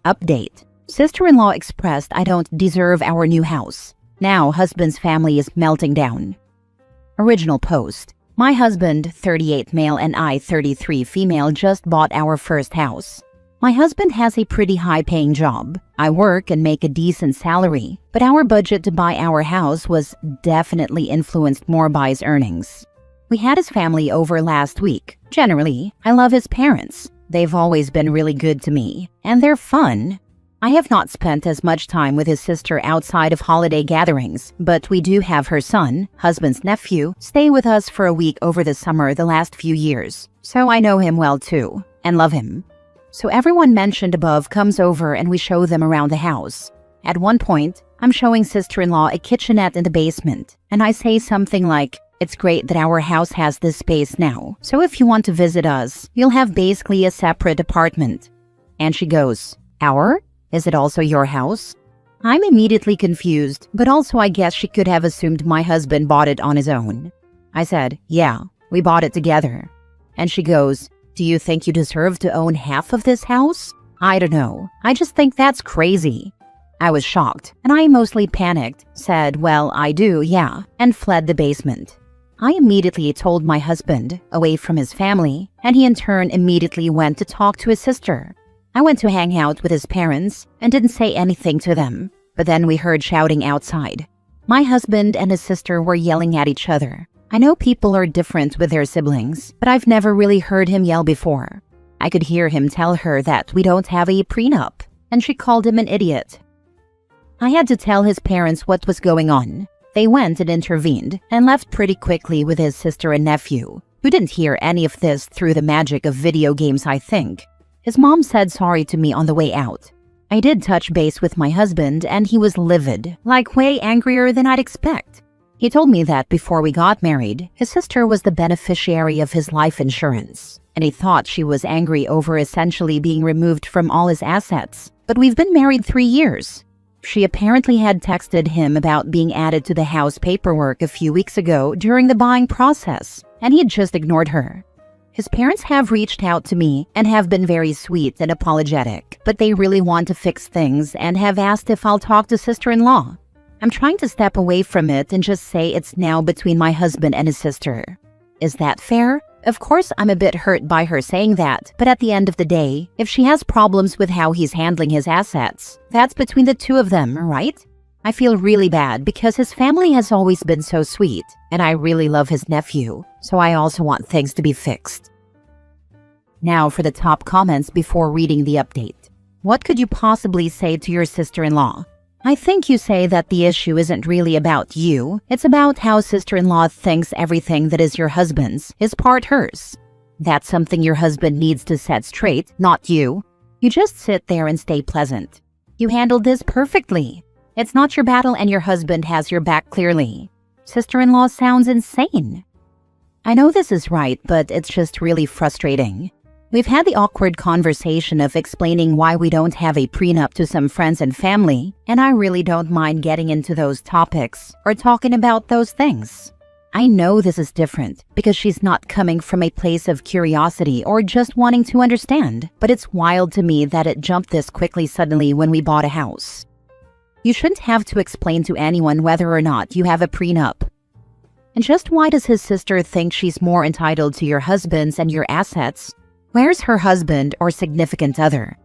Update. Sister-in-law expressed I don't deserve our new house. Now husband's family is melting down. Original post. My husband, 38 male and I, 33 female, just bought our first house. My husband has a pretty high-paying job. I work and make a decent salary, but our budget to buy our house was definitely influenced more by his earnings. We had his family over last week. Generally, I love his parents. They've always been really good to me, and they're fun. I have not spent as much time with his sister outside of holiday gatherings, but we do have her son, husband's nephew, stay with us for a week over the summer the last few years. So I know him well too, and love him. So everyone mentioned above comes over and we show them around the house. At one point, I'm showing sister-in-law a kitchenette in the basement, and I say something like, "It's great that our house has this space now, so if you want to visit us, you'll have basically a separate apartment." And she goes, "Our? Is it also your house?" I'm immediately confused, but also I guess she could have assumed my husband bought it on his own. I said, "Yeah, we bought it together." And she goes, "Do you think you deserve to own half of this house?" I don't know. I just think that's crazy. I was shocked, and I mostly panicked, said, "Well, I do, yeah," and fled the basement. I immediately told my husband, away from his family, and he in turn immediately went to talk to his sister. I went to hang out with his parents and didn't say anything to them, but then we heard shouting outside. My husband and his sister were yelling at each other. I know people are different with their siblings, but I've never really heard him yell before. I could hear him tell her that we don't have a prenup, and she called him an idiot. I had to tell his parents what was going on. They went and intervened and left pretty quickly with his sister and nephew, who didn't hear any of this through the magic of video games, I think. His mom said sorry to me on the way out. I did touch base with my husband and he was livid, like way angrier than I'd expect. He told me that before we got married, his sister was the beneficiary of his life insurance, and he thought she was angry over essentially being removed from all his assets. But we've been married 3 years. She apparently had texted him about being added to the house paperwork a few weeks ago during the buying process, and he had just ignored her. His parents have reached out to me and have been very sweet and apologetic, but they really want to fix things and have asked if I'll talk to sister-in-law. I'm trying to step away from it and just say it's now between my husband and his sister. Is that fair? Of course, I'm a bit hurt by her saying that, but at the end of the day, if she has problems with how he's handling his assets, that's between the two of them, right? I feel really bad because his family has always been so sweet, and I really love his nephew, so I also want things to be fixed. Now for the top comments before reading the update. What could you possibly say to your sister-in-law? I think you say that the issue isn't really about you. It's about how sister-in-law thinks everything that is your husband's is part hers. That's something your husband needs to set straight, not you. You just sit there and stay pleasant. You handled this perfectly. It's not your battle and your husband has your back clearly. Sister-in-law sounds insane. I know this is right, but it's just really frustrating. We've had the awkward conversation of explaining why we don't have a prenup to some friends and family, and I really don't mind getting into those topics or talking about those things. I know this is different because she's not coming from a place of curiosity or just wanting to understand, but it's wild to me that it jumped this quickly suddenly when we bought a house. You shouldn't have to explain to anyone whether or not you have a prenup. And just why does his sister think she's more entitled to your husband's and your assets? Where's her husband or significant other?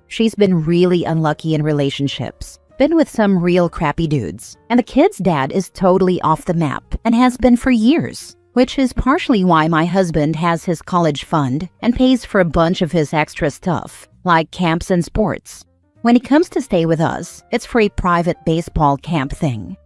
She's been really unlucky in relationships, been with some real crappy dudes, and the kid's dad is totally off the map and has been for years, which is partially why my husband has his college fund and pays for a bunch of his extra stuff, like camps and sports. When he comes to stay with us, it's for a private baseball camp thing.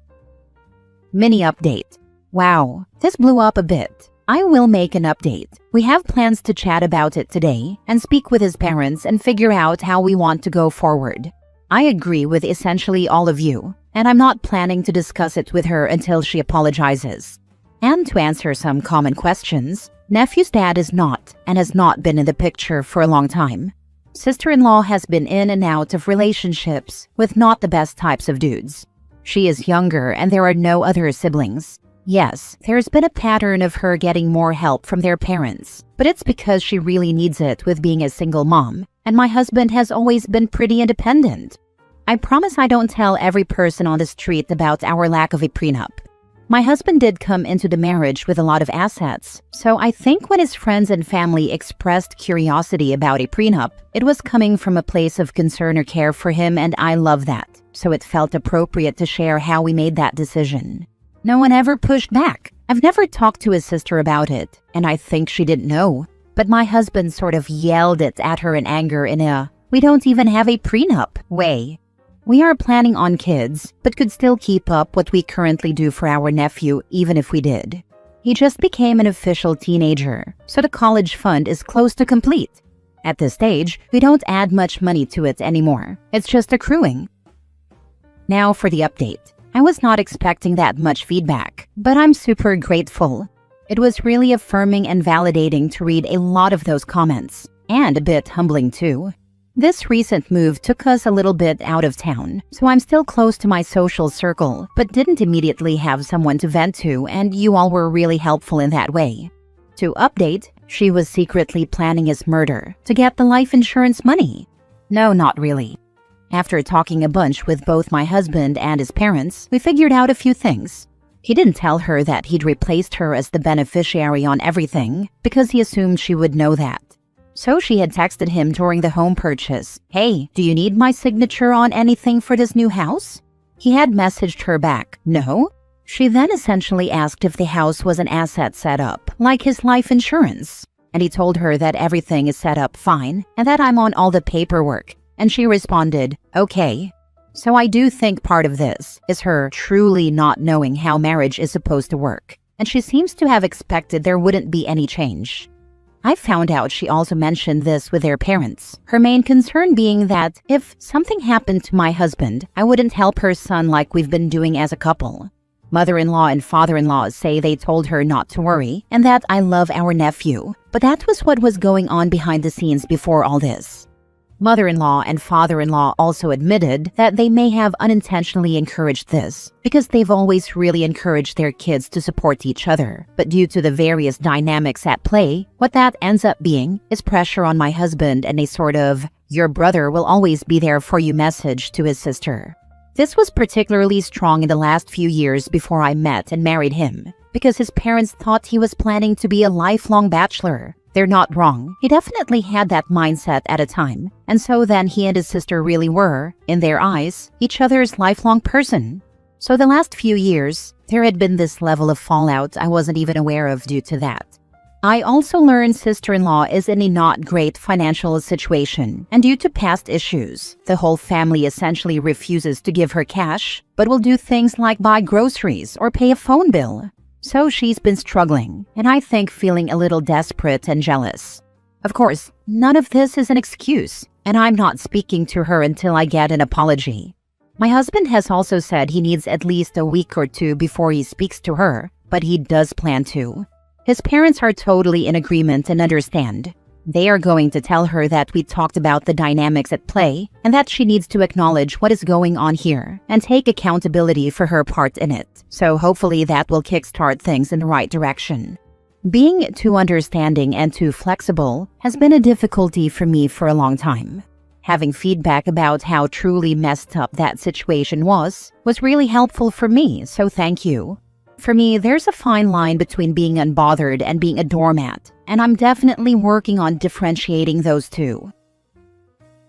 Mini update. Wow, this blew up a bit. I will make an update. We have plans to chat about it today and speak with his parents and figure out how we want to go forward. I agree with essentially all of you, and I'm not planning to discuss it with her until she apologizes. And to answer some common questions, nephew's dad is not and has not been in the picture for a long time. Sister-in-law has been in and out of relationships with not the best types of dudes. She is younger and there are no other siblings. Yes, there's been a pattern of her getting more help from their parents, but it's because she really needs it with being a single mom, and my husband has always been pretty independent. I promise I don't tell every person on the street about our lack of a prenup. My husband did come into the marriage with a lot of assets, so I think when his friends and family expressed curiosity about a prenup, it was coming from a place of concern or care for him, and I love that, so it felt appropriate to share how we made that decision. No one ever pushed back. I've never talked to his sister about it, and I think she didn't know. But my husband sort of yelled it at her in anger in a, "We don't even have a prenup" way. We are planning on kids, but could still keep up what we currently do for our nephew even if we did. He just became an official teenager, so the college fund is close to complete. At this stage, we don't add much money to it anymore. It's just accruing. Now for the update. I was not expecting that much feedback, but I'm super grateful. It was really affirming and validating to read a lot of those comments, and a bit humbling too. This recent move took us a little bit out of town, so I'm still close to my social circle, but didn't immediately have someone to vent to, and you all were really helpful in that way. To update, she was secretly planning his murder to get the life insurance money. No, not really. After talking a bunch with both my husband and his parents, we figured out a few things. He didn't tell her that he'd replaced her as the beneficiary on everything because he assumed she would know that. So she had texted him during the home purchase, "Hey, do you need my signature on anything for this new house?" He had messaged her back, "No." She then essentially asked if the house was an asset set up, like his life insurance. And he told her that everything is set up fine and that I'm on all the paperwork. And she responded, "Okay." So I do think part of this is her truly not knowing how marriage is supposed to work, and she seems to have expected there wouldn't be any change. I found out she also mentioned this with their parents, her main concern being that if something happened to my husband, I wouldn't help her son like we've been doing as a couple. Mother-in-law and father-in-law say they told her not to worry and that I love our nephew, but that was what was going on behind the scenes before all this. Mother-in-law and father-in-law also admitted that they may have unintentionally encouraged this because they've always really encouraged their kids to support each other. But due to the various dynamics at play, what that ends up being is pressure on my husband and a sort of, "your brother will always be there for you" message to his sister. This was particularly strong in the last few years before I met and married him because his parents thought he was planning to be a lifelong bachelor. They're not wrong. He definitely had that mindset at a time. And so then he and his sister really were, in their eyes, each other's lifelong person. So the last few years, there had been this level of fallout I wasn't even aware of due to that. I also learned sister-in-law is in a not great financial situation, and due to past issues, the whole family essentially refuses to give her cash, but will do things like buy groceries or pay a phone bill. So she's been struggling, and I think feeling a little desperate and jealous. Of course, none of this is an excuse, and I'm not speaking to her until I get an apology. My husband has also said he needs at least a week or two before he speaks to her, but he does plan to. His parents are totally in agreement and understand. They are going to tell her that we talked about the dynamics at play and that she needs to acknowledge what is going on here and take accountability for her part in it. So hopefully that will kickstart things in the right direction. Being too understanding and too flexible has been a difficulty for me for a long time. Having feedback about how truly messed up that situation was really helpful for me, so thank you. For me, there's a fine line between being unbothered and being a doormat, and I'm definitely working on differentiating those two.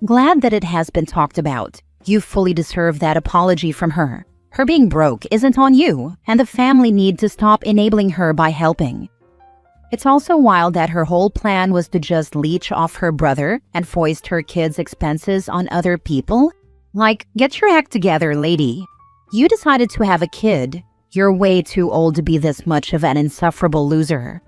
Glad that it has been talked about. You fully deserve that apology from her. Her being broke isn't on you, and the family need to stop enabling her by helping. It's also wild that her whole plan was to just leech off her brother and foist her kids' expenses on other people. Like, get your act together, lady. You decided to have a kid. You're way too old to be this much of an insufferable loser.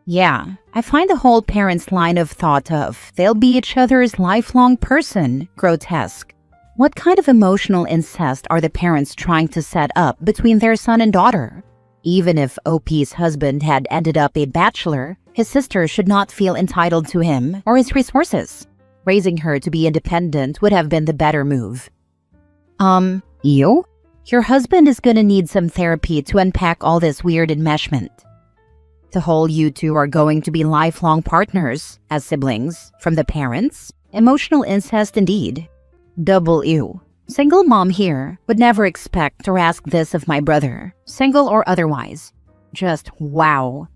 Yeah, I find the whole parents' line of thought of they'll be each other's lifelong person grotesque. What kind of emotional incest are the parents trying to set up between their son and daughter? Even if OP's husband had ended up a bachelor, his sister should not feel entitled to him or his resources. Raising her to be independent would have been the better move. You? Your husband is gonna need some therapy to unpack all this weird enmeshment. The whole you two are going to be lifelong partners as siblings from the parents. Emotional incest indeed. Double ew. Single mom here would never expect or ask this of my brother, single or otherwise. Just wow.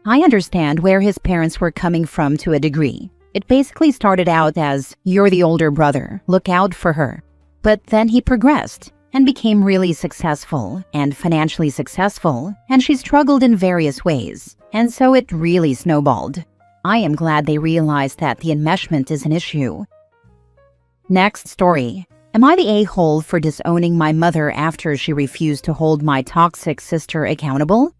I understand where his parents were coming from to a degree. It basically started out as, you're the older brother, look out for her. But then he progressed and became really successful and financially successful, and she struggled in various ways, and so it really snowballed. I am glad they realized that the enmeshment is an issue. Next story. Am I the a-hole for disowning my mother after she refused to hold my toxic sister accountable?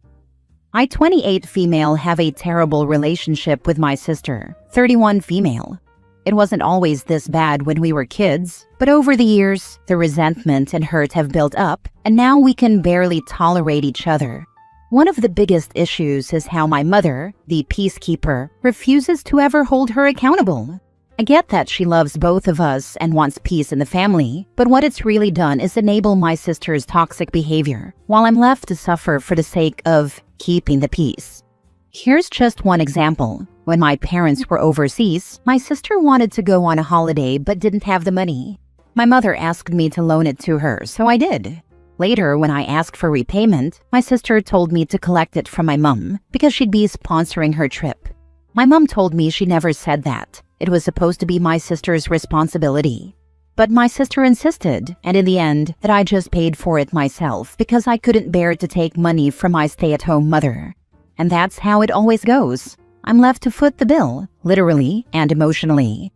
I, 28 female, have a terrible relationship with my sister, 31 female. It wasn't always this bad when we were kids, but over the years, the resentment and hurt have built up, and now we can barely tolerate each other. One of the biggest issues is how my mother, the peacekeeper, refuses to ever hold her accountable. I get that she loves both of us and wants peace in the family, but what it's really done is enable my sister's toxic behavior, while I'm left to suffer for the sake of keeping the peace. Here's just one example. When my parents were overseas, my sister wanted to go on a holiday but didn't have the money. My mother asked me to loan it to her, so I did. Later, when I asked for repayment, my sister told me to collect it from my mom because she'd be sponsoring her trip. My mom told me she never said that. It was supposed to be my sister's responsibility. But my sister insisted, and in the end, that I just paid for it myself because I couldn't bear to take money from my stay-at-home mother. And that's how it always goes. I'm left to foot the bill, literally and emotionally.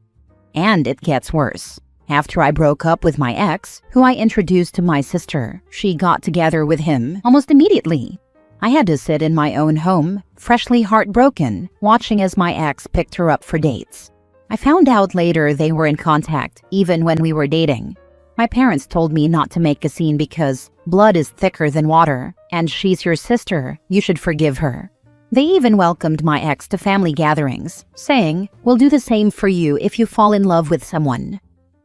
And it gets worse. After I broke up with my ex, who I introduced to my sister, she got together with him almost immediately. I had to sit in my own home, freshly heartbroken, watching as my ex picked her up for dates. I found out later they were in contact, even when we were dating. My parents told me not to make a scene because blood is thicker than water, and she's your sister, you should forgive her. They even welcomed my ex to family gatherings, saying, we'll do the same for you if you fall in love with someone.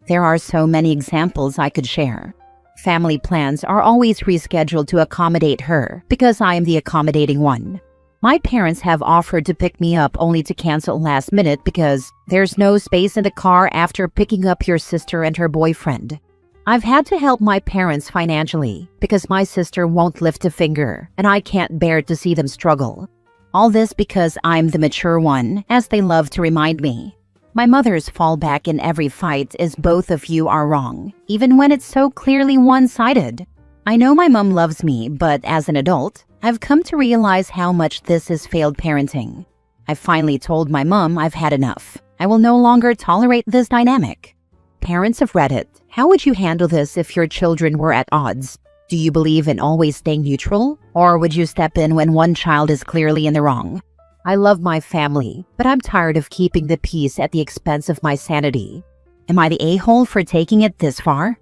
There are so many examples I could share. Family plans are always rescheduled to accommodate her because I am the accommodating one. My parents have offered to pick me up only to cancel last minute because there's no space in the car after picking up your sister and her boyfriend. I've had to help my parents financially because my sister won't lift a finger and I can't bear to see them struggle. All this because I'm the mature one, as they love to remind me. My mother's fallback in every fight is both of you are wrong, even when it's so clearly one-sided. I know my mom loves me, but as an adult, I've come to realize how much this is failed parenting. I finally told my mom I've had enough. I will no longer tolerate this dynamic. Parents of Reddit, how would you handle this if your children were at odds? Do you believe in always staying neutral? Or would you step in when one child is clearly in the wrong? I love my family, but I'm tired of keeping the peace at the expense of my sanity. Am I the a-hole for taking it this far?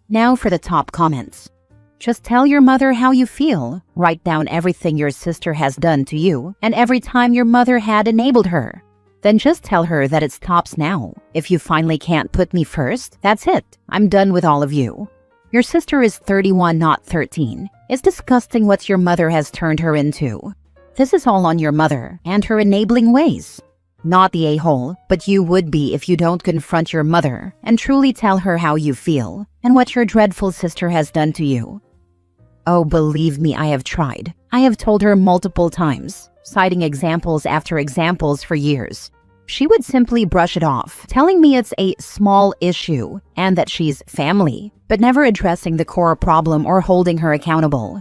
Now for the top comments. Just tell your mother how you feel. Write down everything your sister has done to you and every time your mother had enabled her. Then just tell her that it stops now. If you finally can't put me first, that's it. I'm done with all of you. Your sister is 31, not 13. It's disgusting what your mother has turned her into. This is all on your mother and her enabling ways. Not the a-hole, but you would be if you don't confront your mother and truly tell her how you feel and what your dreadful sister has done to you. Oh, believe me, I have tried. I have told her multiple times, citing examples after examples for years. She would simply brush it off, telling me it's a small issue and that she's family, but never addressing the core problem or holding her accountable.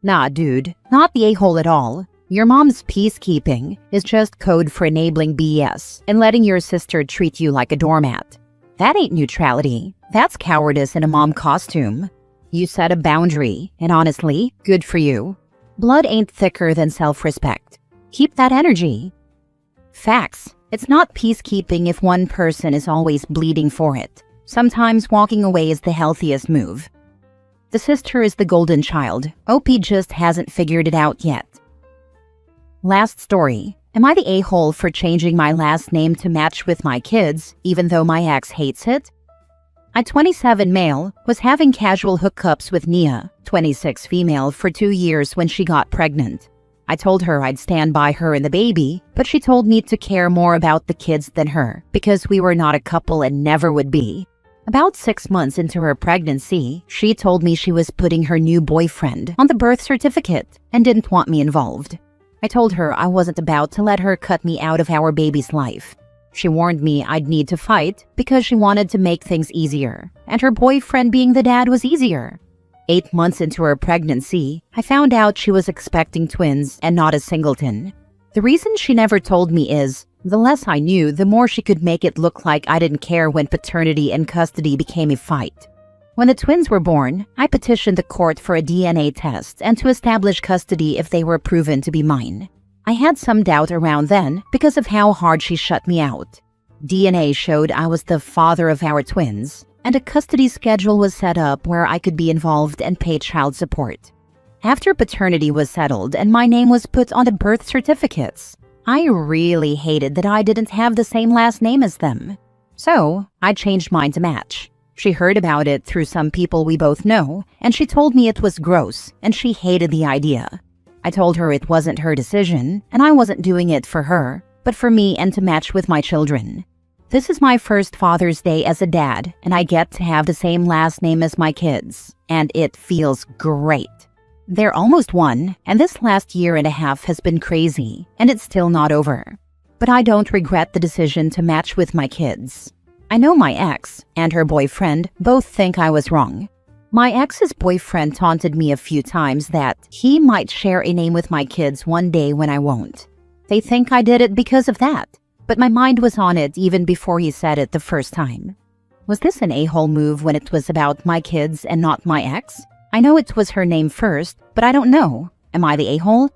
Nah, dude, not the a-hole at all. Your mom's peacekeeping is just code for enabling BS and letting your sister treat you like a doormat. That ain't neutrality. That's cowardice in a mom costume. You set a boundary, and honestly, good for you. Blood ain't thicker than self-respect. Keep that energy. Facts. It's not peacekeeping if one person is always bleeding for it. Sometimes walking away is the healthiest move. The sister is the golden child. OP just hasn't figured it out yet. Last story. Am I the a-hole for changing my last name to match with my kids, even though my ex hates it? I, 27 male, was having casual hookups with Nia, 26 female, for 2 years when she got pregnant. I told her I'd stand by her and the baby, but she told me to care more about the kids than her because we were not a couple and never would be. About 6 months into her pregnancy, she told me she was putting her new boyfriend on the birth certificate and didn't want me involved. I told her I wasn't about to let her cut me out of our baby's life. She warned me I'd need to fight because she wanted to make things easier, and her boyfriend being the dad was easier. 8 months into her pregnancy, I found out she was expecting twins and not a singleton. The reason she never told me is, the less I knew, the more she could make it look like I didn't care when paternity and custody became a fight. When the twins were born, I petitioned the court for a DNA test and to establish custody if they were proven to be mine. I had some doubt around then because of how hard she shut me out. DNA showed I was the father of our twins, and a custody schedule was set up where I could be involved and pay child support. After paternity was settled and my name was put on the birth certificates, I really hated that I didn't have the same last name as them. So, I changed mine to match. She heard about it through some people we both know, and she told me it was gross, and she hated the idea. I told her it wasn't her decision, and I wasn't doing it for her, but for me and to match with my children. This is my first Father's Day as a dad, and I get to have the same last name as my kids, and it feels great. They're almost 1, and this last year and a half has been crazy, and it's still not over. But I don't regret the decision to match with my kids. I know my ex and her boyfriend both think I was wrong. My ex's boyfriend taunted me a few times that he might share a name with my kids one day when I won't. They think I did it because of that, but my mind was on it even before he said it the first time. Was this an a-hole move when it was about my kids and not my ex? I know it was her name first, but I don't know. Am I the a-hole?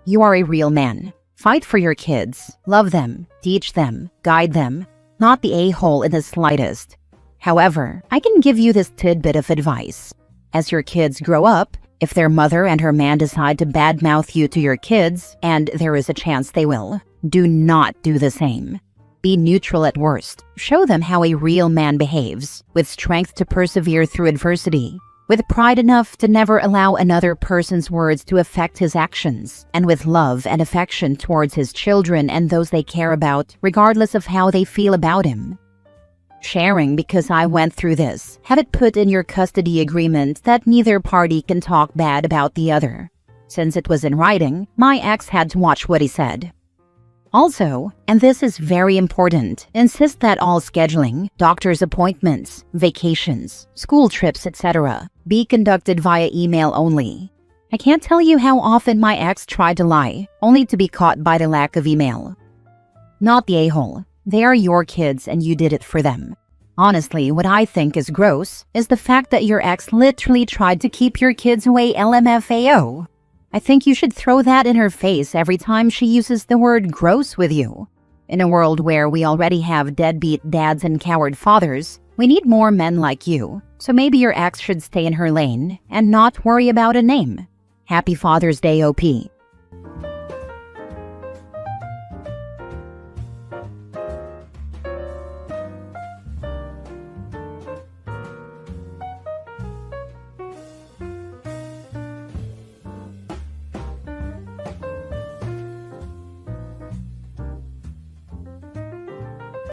You are a real man. Fight for your kids. Love them. Teach them. Guide them. Not the a-hole in the slightest. However, I can give you this tidbit of advice. As your kids grow up, if their mother and her man decide to badmouth you to your kids, and there is a chance they will, do not do the same. Be neutral at worst. Show them how a real man behaves, with strength to persevere through adversity, with pride enough to never allow another person's words to affect his actions, and with love and affection towards his children and those they care about, regardless of how they feel about him. Sharing because I went through this. Have it put in your custody agreement that neither party can talk bad about the other. Since it was in writing, my ex had to watch what he said. Also, and this is very important, insist that all scheduling, doctor's appointments, vacations, school trips, etc. be conducted via email only. I can't tell you how often my ex tried to lie, only to be caught by the lack of email. Not the a-hole. They are your kids and you did it for them. Honestly, what I think is gross is the fact that your ex literally tried to keep your kids away LMFAO. I think you should throw that in her face every time she uses the word gross with you. In a world where we already have deadbeat dads and coward fathers, we need more men like you. So maybe your ex should stay in her lane and not worry about a name. Happy Father's Day, OP.